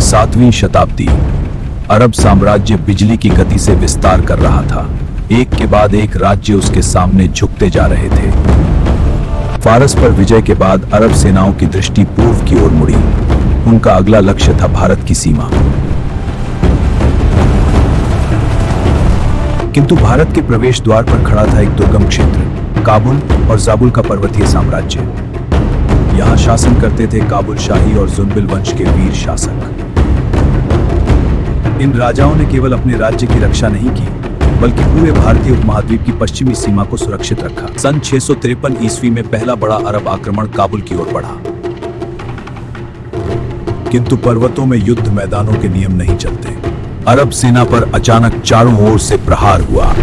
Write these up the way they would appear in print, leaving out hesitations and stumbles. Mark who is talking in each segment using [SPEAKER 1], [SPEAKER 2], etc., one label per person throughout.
[SPEAKER 1] 7वीं शताब्दी। अरब साम्राज्य बिजली की गति से विस्तार कर रहा था। एक के बाद एक राज्य उसके सामने झुकते जा रहे थे। फारस पर विजय के बाद अरब सेनाओं की दृष्टि पूर्व की ओर मुड़ी। उनका अगला लक्ष्य था भारत की सीमा। किंतु भारत के प्रवेश द्वार पर खड़ा था एक दुर्गम क्षेत्र, काबुल और जाबुल का पर्वतीय साम्राज्य। यहां शासन करते थे काबुल शाही और जुनबिल वंश के वीर शासक। इन राजाओं ने केवल अपने राज्य की रक्षा नहीं की, बल्कि पूरे भारतीय उपमहाद्वीप की पश्चिमी सीमा को सुरक्षित रखा। सन 653 ईस्वी में पहला बड़ा अरब आक्रमण काबुल की ओर बढ़ा। किंतु पर्वतों में युद्ध मैदानों के नियम नहीं चलते। अरब सेना पर अचानक चारों ओर से प्रहार हुआ।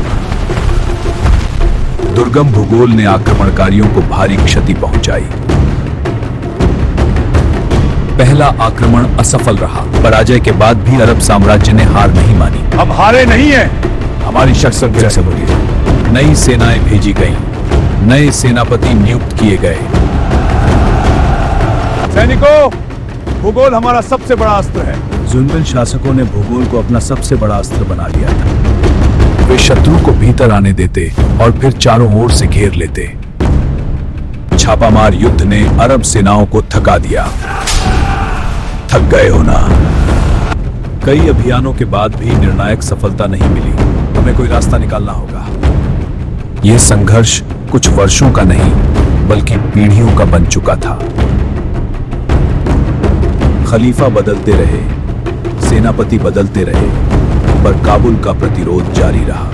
[SPEAKER 1] दुर्गम भूगोल ने आक्रमणकारियों को भारी क्षति पहुंचाई। पहला आक्रमण असफल रहा। पराजय के बाद भी अरब साम्राज्य ने हार नहीं मानी।
[SPEAKER 2] हम हारे नहीं हैं।
[SPEAKER 1] हमारी शस्त्र से बोलिए। नई सेनाएं भेजी गईं, नए सेनापति नियुक्त किए गए।
[SPEAKER 2] सैनिकों, भूगोल हमारा सबसे बड़ा अस्त्र है।
[SPEAKER 1] जुनबिल शासकों ने भूगोल को अपना सबसे बड़ा अस्त्र बना लिया था। वे शत्रु को भीतर आने देते और फिर चारों ओर से घेर लेते। छापामार युद्ध ने अरब सेनाओं को थका दिया। थक गए हो ना? कई अभियानों के बाद भी निर्णायक सफलता नहीं मिली। हमें कोई रास्ता निकालना होगा। यह संघर्ष कुछ वर्षों का नहीं, बल्कि पीढ़ियों का बन चुका था। खलीफा बदलते रहे, सेनापति बदलते रहे, पर काबुल का प्रतिरोध जारी रहा।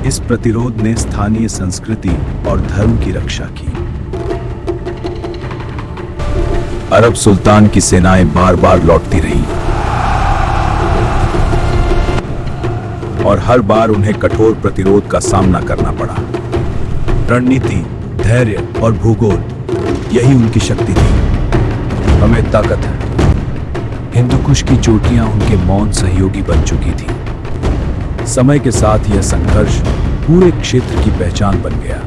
[SPEAKER 1] इस प्रतिरोध ने स्थानीय संस्कृति और धर्म की रक्षा की। अरब सुल्तान की सेनाएं बार बार लौटती रहीं और हर बार उन्हें कठोर प्रतिरोध का सामना करना पड़ा। रणनीति, धैर्य और भूगोल, यही उनकी शक्ति थी। हमें ताकत है। हिंदुकुश की चोटियां उनके मौन सहयोगी बन चुकी थी। समय के साथ यह संघर्ष पूरे क्षेत्र की पहचान बन गया।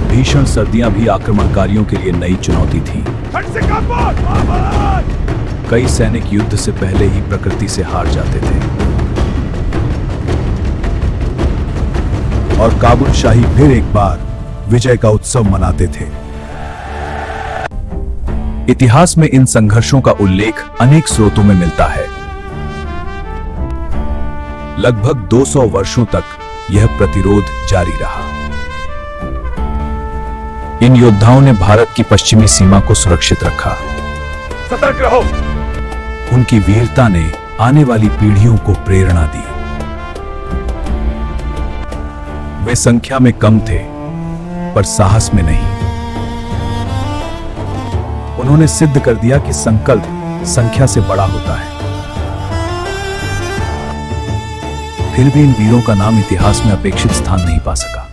[SPEAKER 1] भीषण सर्दियां भी आक्रमणकारियों के लिए नई चुनौती थी। कई सैनिक युद्ध से पहले ही प्रकृति से हार जाते थे और काबुल शाही फिर एक बार विजय का उत्सव मनाते थे। इतिहास में इन संघर्षों का उल्लेख अनेक स्रोतों में मिलता है। लगभग 200 वर्षों तक यह प्रतिरोध जारी रहा। इन योद्धाओं ने भारत की पश्चिमी सीमा को सुरक्षित रखा।
[SPEAKER 2] सतर्क रहो।
[SPEAKER 1] उनकी वीरता ने आने वाली पीढ़ियों को प्रेरणा दी। वे संख्या में कम थे, पर साहस में नहीं। उन्होंने सिद्ध कर दिया कि संकल्प संख्या से बड़ा होता है। फिर भी इन वीरों का नाम इतिहास में अपेक्षित स्थान नहीं पा सका।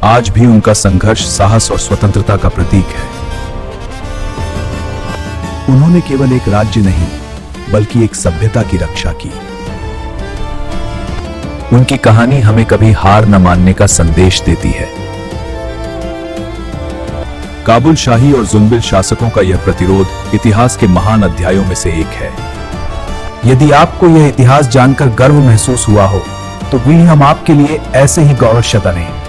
[SPEAKER 1] आज भी उनका संघर्ष साहस और स्वतंत्रता का प्रतीक है। उन्होंने केवल एक राज्य नहीं, बल्कि एक सभ्यता की रक्षा की। उनकी कहानी हमें कभी हार न मानने का संदेश देती है। काबुल शाही और जुनबिल शासकों का यह प्रतिरोध इतिहास के महान अध्यायों में से एक है। यदि आपको यह इतिहास जानकर गर्व महसूस हुआ हो, तो भी हम आपके लिए ऐसे ही गौरव शताने।